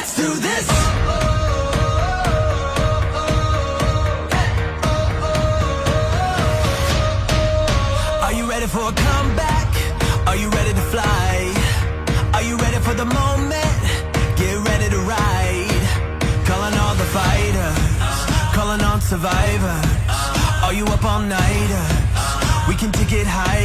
let's do this. Are you ready for a comeback? Are you ready to fly? Are you ready for the moment? Get ready to ride. Calling all the fighters, calling on survivors. Are you up all night? We can take it higher.